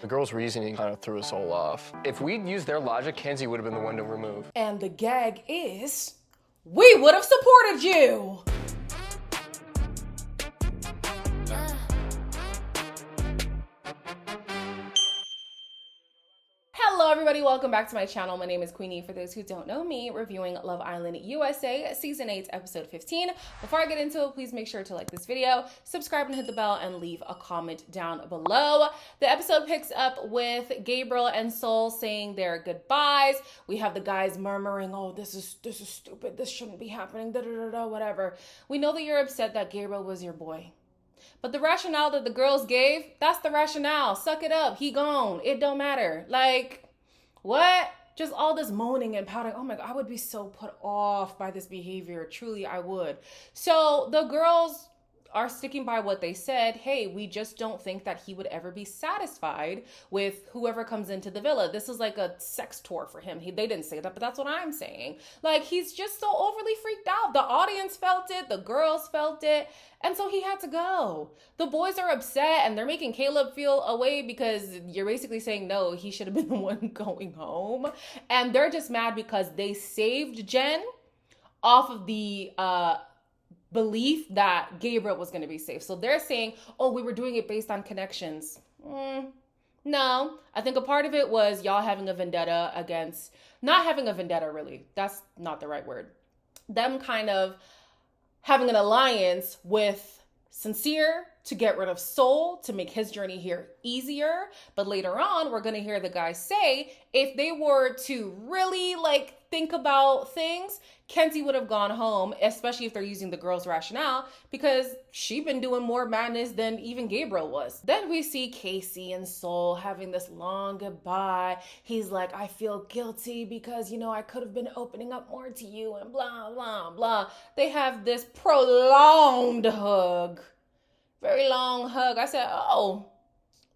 The girl's reasoning kind of threw us all off. If we'd used their logic, Kenzie would have been the one to remove. And the gag is, we would have supported you. Hello everybody, welcome back to my channel. My name is Queenie. For those who don't know me, reviewing Love Island USA Season 8, Episode 15. Before I get into it, please make sure to like this video, subscribe and hit the bell, and leave a comment down below. The episode picks up with Gabriel and Soul saying their goodbyes. We have the guys murmuring, oh, this is stupid, this shouldn't be happening, whatever. We know that you're upset that Gabriel was your boy. But the rationale that the girls gave, that's the rationale. Suck it up. He gone. It don't matter. Like, what? Just all this moaning and pouting. Oh my God, I would be so put off by this behavior. Truly, I would. So the girls are sticking by what they said. Hey, we just don't think that he would ever be satisfied with whoever comes into the villa. This is like a sex tour for him. They didn't say that, but that's what I'm saying. Like, he's just so overly freaked out. The audience felt it. The girls felt it. And so he had to go. The boys are upset and they're making Caleb feel away because you're basically saying, no, he should have been the one going home. And they're just mad because they saved Jen off of the, belief that Gabriel was going to be safe. So they're saying, oh, we were doing it based on connections. No, I think a part of it was y'all having a vendetta against, not having a vendetta really. That's not the right word. Them kind of having an alliance with Sincere to get rid of Soul to make his journey here easier. But later on, we're going to hear the guys say, if they were to really think about things, Kenzie would have gone home, especially if they're using the girl's rationale, because she'd been doing more madness than even Gabriel was. Then we see Casey and Soul having this long goodbye. He's like, I feel guilty because, I could have been opening up more to you and blah, blah, blah. They have this prolonged hug. Very long hug. I said, oh,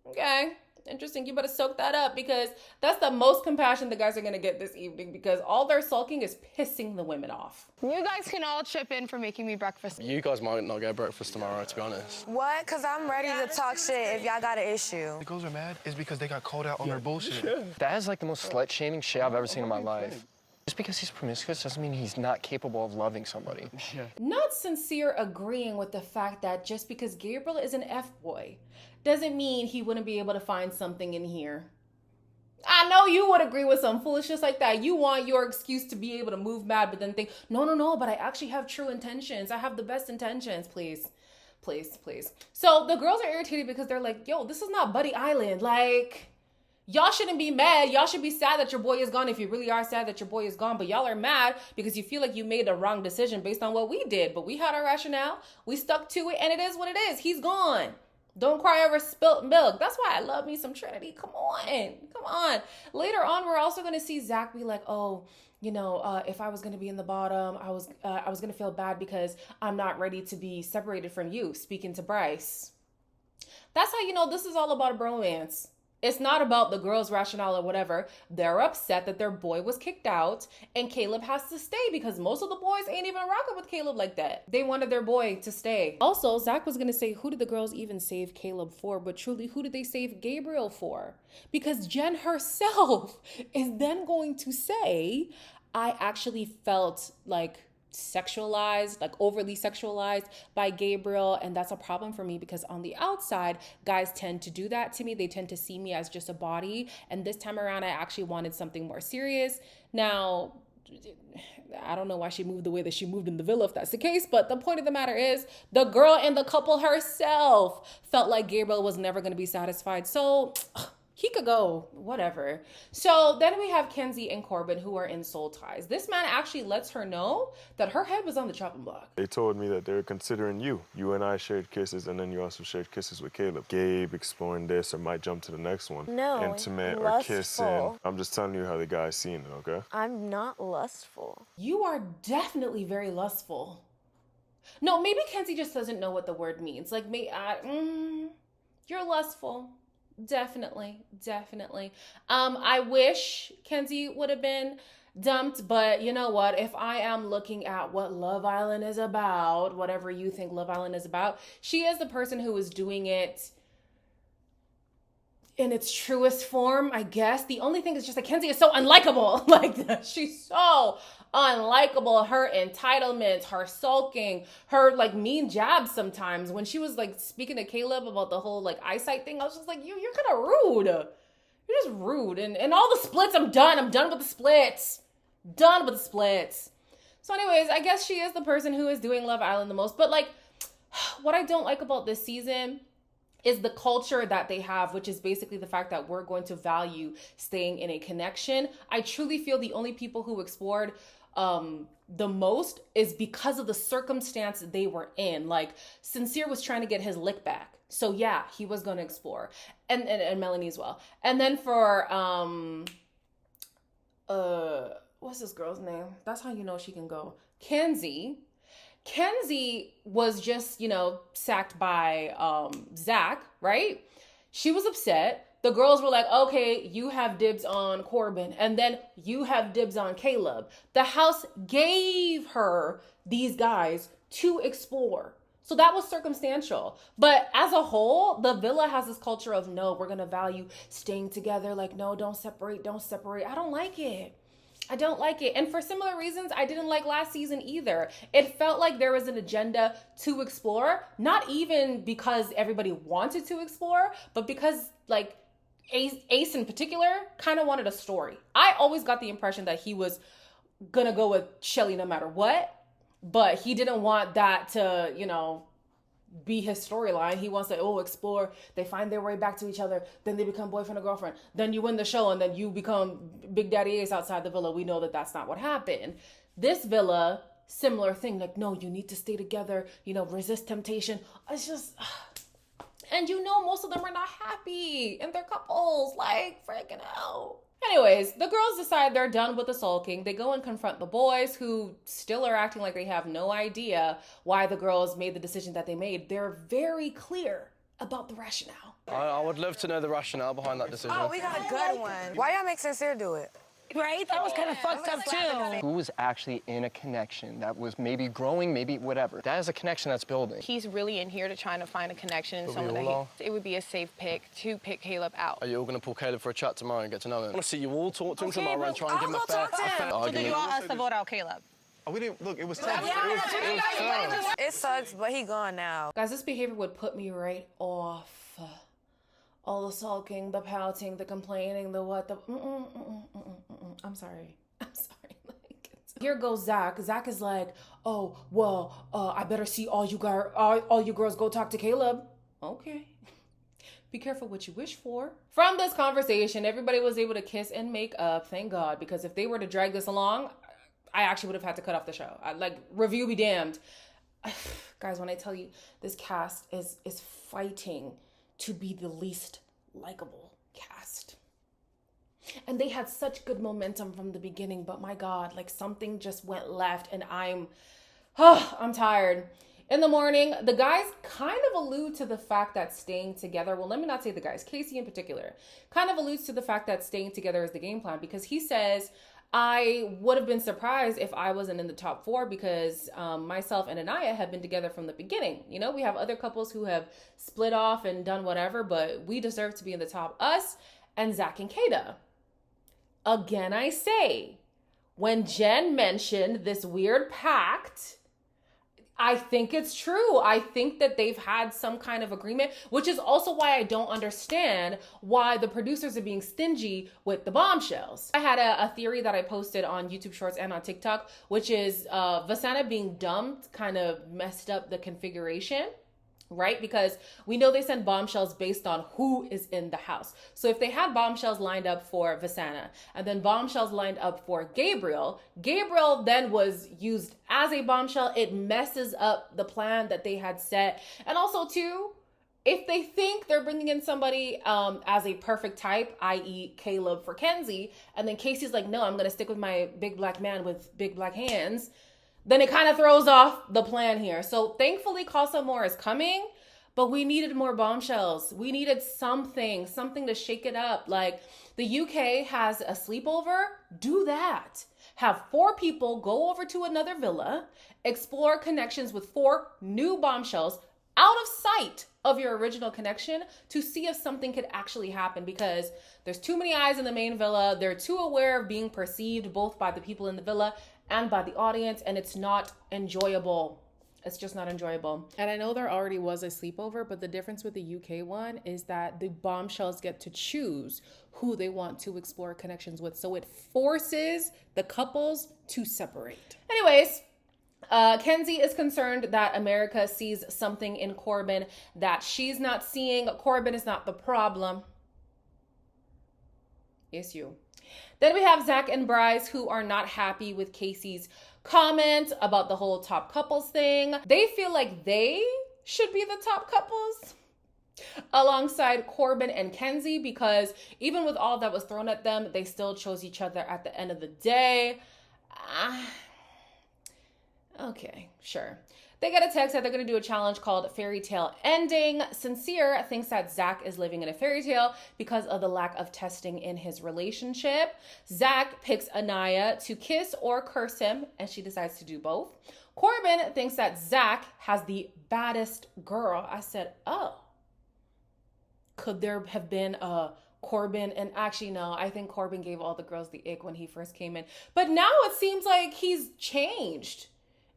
okay. Interesting. You better soak that up because that's the most compassion the guys are going to get this evening because all their sulking is pissing the women off. You guys can all chip in for making me breakfast. You guys might not get breakfast tomorrow, to be honest. What? Because I'm ready to talk shit if y'all got an issue. The girls are mad is because they got called out on their bullshit. Yeah. That is the most slut-shaming shit I've ever seen in my life. Just because he's promiscuous doesn't mean he's not capable of loving somebody. Yeah. Not Sincere agreeing with the fact that just because Gabriel is an F-boy doesn't mean he wouldn't be able to find something in here. I know you would agree with some foolishness like that. You want your excuse to be able to move mad, but then think, no, but I actually have true intentions. I have the best intentions, please. Please. So the girls are irritated because they're like, yo, this is not Buddy Island. Y'all shouldn't be mad. Y'all should be sad that your boy is gone if you really are sad that your boy is gone. But y'all are mad because you feel like you made the wrong decision based on what we did. But we had our rationale. We stuck to it, and it is what it is. He's gone. Don't cry over spilt milk. That's why I love me some Trinity. Come on. Later on, we're also going to see Zach be like, oh, if I was going to be in the bottom, I was going to feel bad because I'm not ready to be separated from you, speaking to Bryce. That's how you know this is all about a bromance. It's not about the girl's rationale or whatever. They're upset that their boy was kicked out and Caleb has to stay because most of the boys ain't even rocking with Caleb like that. They wanted their boy to stay. Also, Zach was going to say, who did the girls even save Caleb for? But truly, who did they save Gabriel for? Because Jen herself is then going to say, I actually felt overly sexualized by Gabriel, and that's a problem for me because on the outside guys tend to do that to me. They tend to see me as just a body, and this time around I actually wanted something more serious. Now I don't know why she moved the way that she moved in the villa if that's the case, but the point of the matter is the girl and the couple herself felt like Gabriel was never going to be satisfied, so he could go, whatever. So then we have Kenzie and Corbin who are in soul ties. This man actually lets her know that her head was on the chopping block. They told me that they were considering you. You and I shared kisses, and then you also shared kisses with Caleb. Gabe exploring this or might jump to the next one. No, intimate or lustful. kissing. I'm just telling you how the guy's seeing it, okay? I'm not lustful. You are definitely very lustful. No, maybe Kenzie just doesn't know what the word means. You're lustful. Definitely. I wish Kenzie would have been dumped, but you know what? If I am looking at what Love Island is about, whatever you think Love Island is about, she is the person who is doing it in its truest form, I guess. The only thing is just like Kenzie is so unlikable. Like, she's so unlikable. Her entitlements, her sulking, her like mean jabs sometimes. When she was like speaking to Caleb about the whole like eyesight thing, I was just like, you're kind of rude. You're just rude. And all the splits, I'm done. I'm done with the splits. Done with the splits. So anyways, I guess she is the person who is doing Love Island the most. But like, what I don't like about this season is the culture that they have, which is basically the fact that we're going to value staying in a connection. I truly feel the only people who explored the most is because of the circumstance they were in. Like, Sincere was trying to get his lick back. So yeah, he was going to explore. And Melanie as well. And then for, what's this girl's name? That's how you know she can go. Kenzie was just, you know, sacked by Zach, right? She was upset. The girls were like, okay, you have dibs on Corbin, and then you have dibs on Caleb. The house gave her these guys to explore. So that was circumstantial. But as a whole, the villa has this culture of, no, we're going to value staying together. Like, no, don't separate. I don't like it. I don't like it. And for similar reasons, I didn't like last season either. It felt like there was an agenda to explore, not even because everybody wanted to explore, but because like Ace in particular kind of wanted a story. I always got the impression that he was gonna go with Shelly no matter what, but he didn't want that to, you know, be his storyline. He wants to, explore. They find their way back to each other. Then they become boyfriend and girlfriend. Then you win the show and then you become Big Daddy Ace outside the villa. We know that that's not what happened. This villa, similar thing. Like, no, you need to stay together. You know, resist temptation. It's just... And you know, most of them are not happy in their couples. Like, freaking hell. Anyways, the girls decide they're done with the sulking. They go and confront the boys, who still are acting like they have no idea why the girls made the decision that they made. They're very clear about the rationale. I would love to know the rationale behind that decision. Oh, we got a good one. Why y'all make Sincere do it? Right? That was kind of fucked up, too. Who was actually in a connection that was maybe growing, maybe whatever? That is a connection that's building. He's really in here to trying to find a connection and someone that it would be a safe pick to pick Caleb out. Are you all going to pull Caleb for a chat tomorrow and get to know him? I want to see you all talk to him tomorrow and try and give him a fair So do argument. you want us to vote out Caleb? Oh, we didn't, look, it was tough. It was tough. It sucks, but he gone now. Guys, this behavior would put me right off. All the sulking, the pouting, the complaining, the what, the I'm sorry. Like, here goes Zach. Zach is like, oh, well, I better see all you girls go talk to Caleb. Okay. Be careful what you wish for. From this conversation, everybody was able to kiss and make up, thank God, because if they were to drag this along, I actually would have had to cut off the show. Review be damned. Guys, when I tell you, this cast is fighting to be the least likable cast. And they had such good momentum from the beginning, but my God, like something just went left and I'm tired. In the morning, the guys kind of allude to the fact that staying together, well, let me not say the guys, Casey in particular, kind of alludes to the fact that staying together is the game plan, because he says, I would have been surprised if I wasn't in the top 4, because myself and Anaya have been together from the beginning. You know, we have other couples who have split off and done whatever, but we deserve to be in the top, us and Zach and Kata. Again, I say, when Jen mentioned this weird pact, I think it's true. I think that they've had some kind of agreement, which is also why I don't understand why the producers are being stingy with the bombshells. I had a theory that I posted on YouTube Shorts and on TikTok, which is Vasana being dumped kind of messed up the configuration, right? Because we know they send bombshells based on who is in the house. So if they had bombshells lined up for Vasana and then bombshells lined up for Gabriel then was used as a bombshell, it messes up the plan that they had set. And also too, if they think they're bringing in somebody as a perfect type, i.e. Caleb for Kenzie, and then Casey's like, no, I'm going to stick with my big black man with big black hands, then it kind of throws off the plan here. So thankfully Casa More is coming, but we needed more bombshells. We needed something to shake it up. Like, the UK has a sleepover, do that. Have 4 people go over to another villa, explore connections with 4 new bombshells, out of sight of your original connection to see if something could actually happen, because there's too many eyes in the main villa. They're too aware of being perceived both by the people in the villa and by the audience, and it's not enjoyable. It's just not enjoyable. And I know there already was a sleepover, but the difference with the UK one is that the bombshells get to choose who they want to explore connections with. So it forces the couples to separate. Anyways, Kenzie is concerned that America sees something in Corbin that she's not seeing. Corbin is not the problem. It's you. Then we have Zach and Bryce, who are not happy with Casey's comment about the whole top couples thing. They feel like they should be the top couples alongside Corbin and Kenzie, because even with all that was thrown at them, they still chose each other at the end of the day. Okay, sure. They get a text that they're going to do a challenge called Fairy Tale Ending. Sincere thinks that Zach is living in a fairy tale because of the lack of testing in his relationship. Zach picks Anaya to kiss or curse him, and she decides to do both. Corbin thinks that Zach has the baddest girl. I said, oh, could there have been a Corbin? And actually, no, I think Corbin gave all the girls the ick when he first came in. But now it seems like he's changed.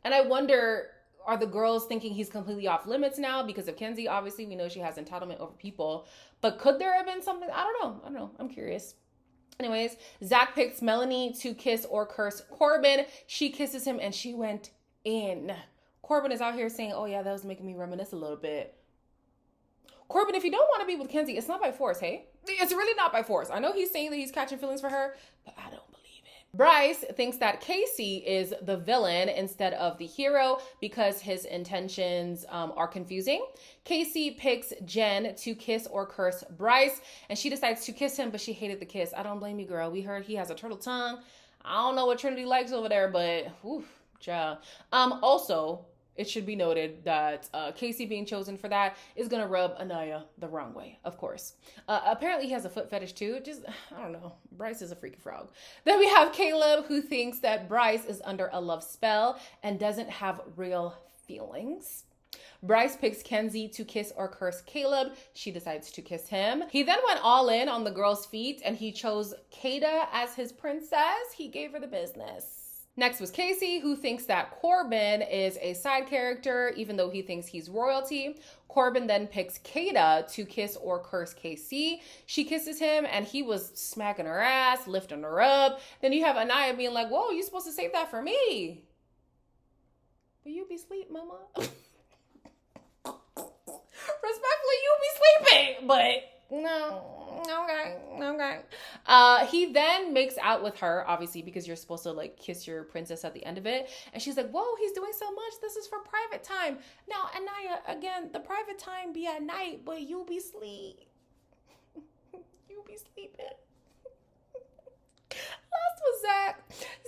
And I wonder, are the girls thinking he's completely off limits now because of Kenzie? Obviously, we know she has entitlement over people. But could there have been something? I don't know. I'm curious. Anyways, Zach picks Melanie to kiss or curse Corbin. She kisses him and she went in. Corbin is out here saying, oh yeah, that was making me reminisce a little bit. Corbin, if you don't want to be with Kenzie, it's not by force, hey? It's really not by force. I know he's saying that he's catching feelings for her, but I don't believe it. Bryce thinks that Casey is the villain instead of the hero because his intentions are confusing. Casey picks Jen to kiss or curse Bryce, and she decides to kiss him, but she hated the kiss. I don't blame you, girl. We heard he has a turtle tongue. I don't know what Trinity likes over there, but oof, ja. Also, it should be noted that Casey being chosen for that is going to rub Anaya the wrong way, of course. Apparently he has a foot fetish too. I don't know. Bryce is a freaky frog. Then we have Caleb, who thinks that Bryce is under a love spell and doesn't have real feelings. Bryce picks Kenzie to kiss or curse Caleb. She decides to kiss him. He then went all in on the girl's feet and he chose Kada as his princess. He gave her the business. Next was Casey, who thinks that Corbin is a side character, even though he thinks he's royalty. Corbin then picks Kada to kiss or curse Casey. She kisses him, and he was smacking her ass, lifting her up. Then you have Anaya being like, whoa, you're supposed to save that for me. But you be sleep, mama. Respectfully, you be sleeping, but no. Okay. He then makes out with her, obviously, because you're supposed to like kiss your princess at the end of it. And she's like, whoa, he's doing so much. This is for private time. Now, Anaya, again, the private time be at night, but you be sleep. You be sleeping. Last was Zach.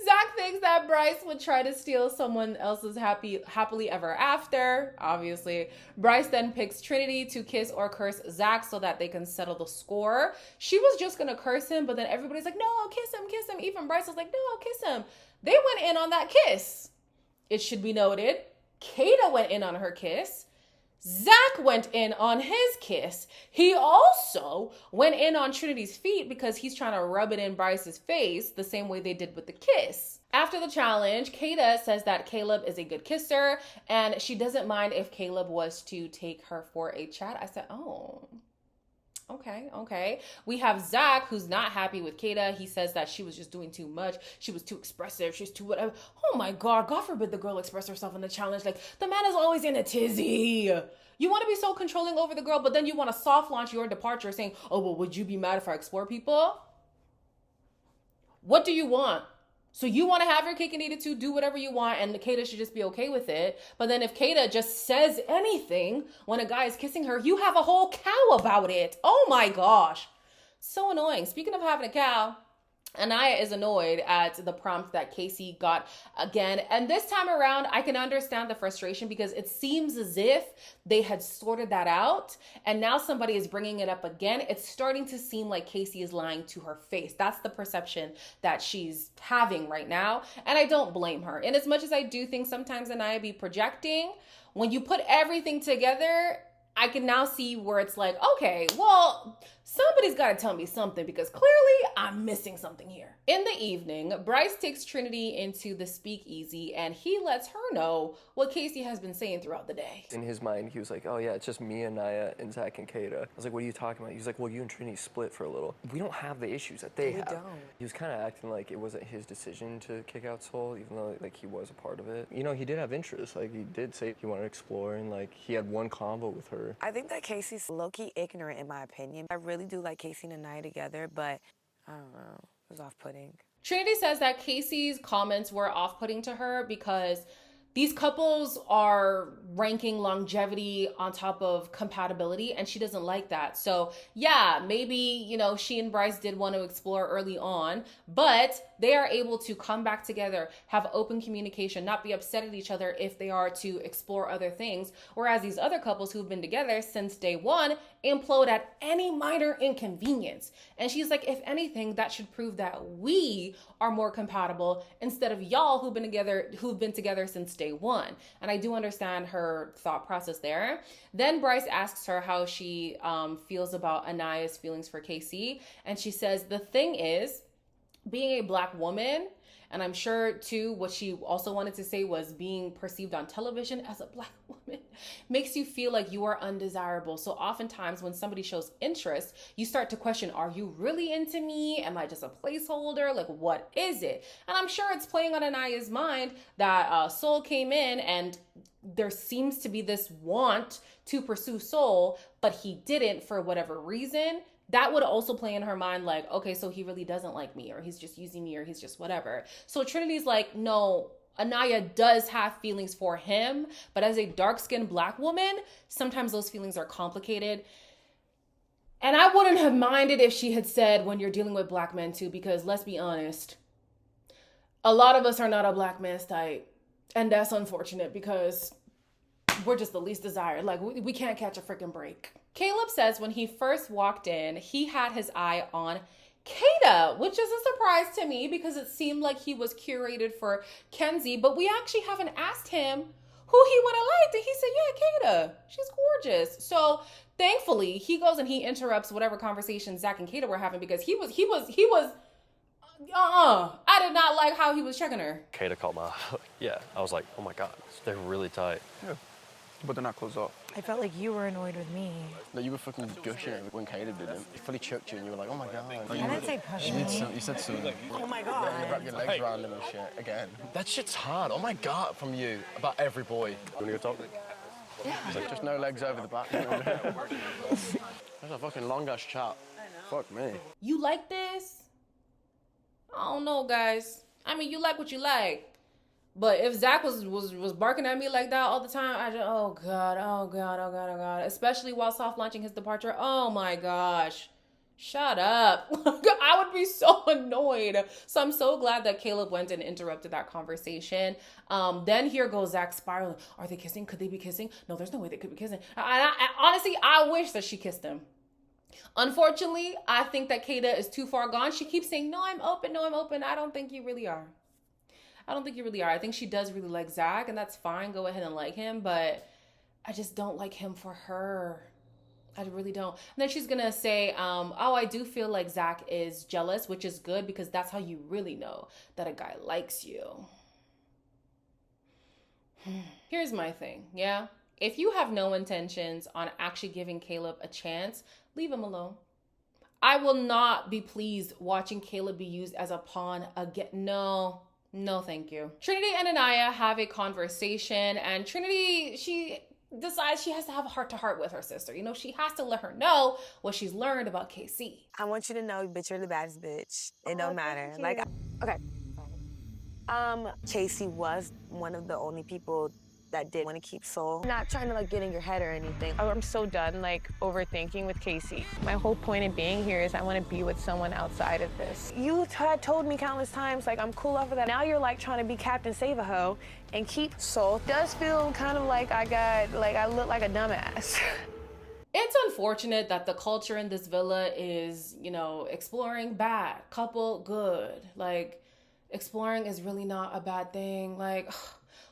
Zach thinks that Bryce would try to steal someone else's happily ever after. Obviously, Bryce then picks Trinity to kiss or curse Zach so that they can settle the score. She was just gonna curse him, but then everybody's like, no, kiss him. Even Bryce was like, no, kiss him. They went in on that kiss. It should be noted, Kada went in on her kiss. Zach went in on his kiss. He also went in on Trinity's feet because he's trying to rub it in Bryce's face the same way they did with the kiss. After the challenge, Kada says that Caleb is a good kisser and she doesn't mind if Caleb was to take her for a chat. I said, oh, okay. We have Zach, who's not happy with Kada. He says that she was just doing too much. She was too expressive. She's too whatever. Oh my God forbid the girl express herself in the challenge. Like, the man is always in a tizzy. You want to be so controlling over the girl, but then you want to soft launch your departure saying, oh, well, would you be mad if I explore people? What do you want? So you want to have your cake and eat it too, do whatever you want, and Kada should just be okay with it. But then if Kada just says anything when a guy is kissing her, you have a whole cow about it. Oh my gosh. So annoying. Speaking of having a cow, Anaya is annoyed at the prompt that Casey got again. And this time around, I can understand the frustration because it seems as if they had sorted that out. And now somebody is bringing it up again. It's starting to seem like Casey is lying to her face. That's the perception that she's having right now. And I don't blame her. And as much as I do think sometimes Anaya be projecting, when you put everything together, I can now see where it's like, okay, well, somebody's got to tell me something because clearly I'm missing something here. In the evening, Bryce takes Trinity into the speakeasy and he lets her know what Casey has been saying throughout the day. In his mind, he was like, oh yeah, it's just me and Naya and Zach and Kata. I was like, what are you talking about? He was like, well, you and Trinity split for a little. We don't have the issues that they have. don't. He was kind of acting like it wasn't his decision to kick out Soul, even though like he was a part of it. You know, he did have interest. Like he did say he wanted to explore and like he had one convo with her. I think that Casey's low-key ignorant in my opinion. I really do like Casey and Anaya together, but I don't know, it was off-putting. Trinity says that Casey's comments were off-putting to her because these couples are ranking longevity on top of compatibility, and she doesn't like that. So yeah, maybe, you know, she and Bryce did want to explore early on, but they are able to come back together, have open communication, not be upset at each other if they are to explore other things. Whereas these other couples who've been together since day one implode at any minor inconvenience. And she's like, if anything, that should prove that we are more compatible instead of y'all who've been together since day one. And I do understand her thought process there. Then Bryce asks her how she feels about Anaya's feelings for Casey. And she says, the thing is, being a Black woman, and I'm sure too what she also wanted to say was being perceived on television as a Black woman makes you feel like you are undesirable. So oftentimes when somebody shows interest, you start to question, are you really into me? Am I just a placeholder? Like, what is it? And I'm sure it's playing on Anaya's mind that Soul came in and there seems to be this want to pursue Soul, but he didn't for whatever reason. That would also play in her mind like, okay, so he really doesn't like me, or he's just using me, or he's just whatever. So Trinity's like, no, Anaya does have feelings for him, but as a dark-skinned Black woman, sometimes those feelings are complicated. And I wouldn't have minded if she had said when you're dealing with Black men too, because let's be honest, a lot of us are not a Black man's type. And that's unfortunate because we're just the least desired. Like, we can't catch a freaking break. Caleb says when he first walked in, he had his eye on Kata, which is a surprise to me because it seemed like he was curated for Kenzie, but we actually haven't asked him who he would have liked. And he said, yeah, Kata, she's gorgeous. So thankfully, he goes and he interrupts whatever conversation Zach and Kata were having because he was, I did not like how he was checking her. Kata caught my eye. Yeah, I was like, oh my God, they're really tight. Yeah, but they're not closed off. I felt like you were annoyed with me. No, you were fucking gushing it when Kata did it. He fully choked you and you were like, oh my God. I didn't say push me. You said something. Oh my God. You wrap your legs around him and shit again. That shit's hard. Oh my God, from you about every boy. You wanna go talk? Yeah. Like, just no legs over the back. That's a fucking long ass chat. Fuck me. You like this? I don't know, guys. I mean, you like what you like. But if Zach was barking at me like that all the time, I just, oh God. Especially while soft launching his departure. Oh my gosh. Shut up. I would be so annoyed. So I'm so glad that Caleb went and interrupted that conversation. Then here goes Zach spiraling. Are they kissing? Could they be kissing? No, there's no way they could be kissing. Honestly, I wish that she kissed him. Unfortunately, I think that Kata is too far gone. She keeps saying, no, I'm open. I don't think you really are. I think she does really like Zach, and that's fine. Go ahead and like him, but I just don't like him for her. I really don't. And then she's going to say, oh, I do feel like Zach is jealous, which is good because that's how you really know that a guy likes you. Here's my thing, yeah? If you have no intentions on actually giving Caleb a chance, leave him alone. I will not be pleased watching Caleb be used as a pawn again. No, thank you. Trinity and Anaya have a conversation, and Trinity, she decides she has to have a heart-to-heart with her sister. You know, she has to let her know what she's learned about KC. I want you to know, bitch, you're the baddest bitch. It don't matter. Like, okay. Casey was one of the only people that did want to keep Soul. I'm not trying to like get in your head or anything. I'm so done like overthinking with Casey. My whole point of being here is I want to be with someone outside of this. You had told me countless times like I'm cool off of that. Now you're like trying to be Captain Save-A-Ho and keep Soul. It does feel kind of like I look like a dumbass. It's unfortunate that the culture in this villa is, you know, exploring bad, couple good. Like, exploring is really not a bad thing. Like,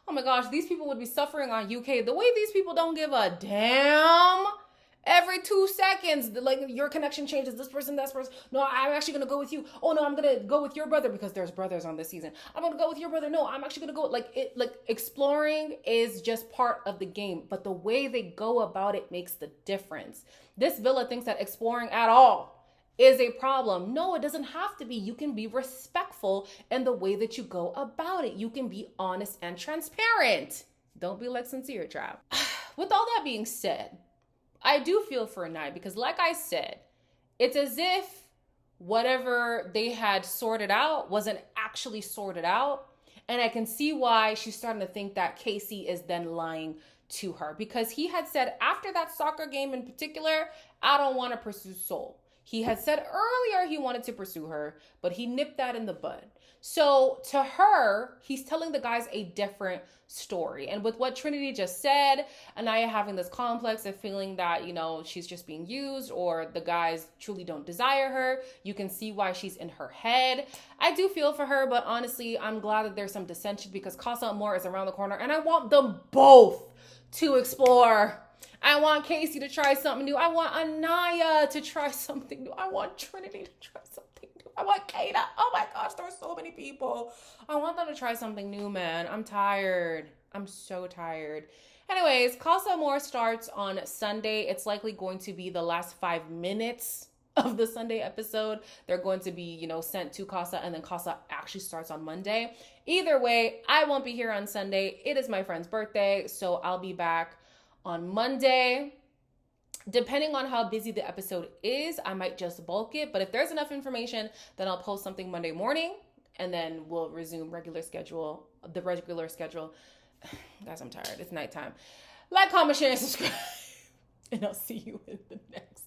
oh my gosh, these people would be suffering on UK. The way these people don't give a damn. Every 2 seconds, like your connection changes. This person, that person. No, I'm actually gonna go with you. Oh no, I'm gonna go with your brother because there's brothers on this season. I'm gonna go with your brother. No, I'm actually gonna go. Like exploring is just part of the game, but the way they go about it makes the difference. This villa thinks that exploring at all is a problem. No, it doesn't have to be. You can be respectful in the way that you go about it. You can be honest and transparent. Don't be like Sincere Trap. With all that being said, I do feel for Anaya because like I said, it's as if whatever they had sorted out wasn't actually sorted out. And I can see why she's starting to think that Casey is then lying to her because he had said after that soccer game in particular, I don't want to pursue Soul. He had said earlier he wanted to pursue her, but he nipped that in the bud. So to her, he's telling the guys a different story. And with what Trinity just said, Anaya having this complex of feeling that, you know, she's just being used or the guys truly don't desire her, you can see why she's in her head. I do feel for her, but honestly, I'm glad that there's some dissension because Casa Amor is around the corner and I want them both to explore. I want Casey to try something new. I want Anaya to try something new. I want Trinity to try something new. I want Kata. Oh my gosh, there's so many people. I want them to try something new, man. I'm tired. I'm so tired. Anyways, Casa Amor starts on Sunday. It's likely going to be the last 5 minutes of the Sunday episode. They're going to be, you know, sent to Casa and then Casa actually starts on Monday. Either way, I won't be here on Sunday. It is my friend's birthday, so I'll be back on Monday. Depending on how busy the episode is, I might just bulk it. But if there's enough information, then I'll post something Monday morning and then we'll resume the regular schedule. Guys, I'm tired. It's nighttime. Like, comment, share, and subscribe. And I'll see you in the next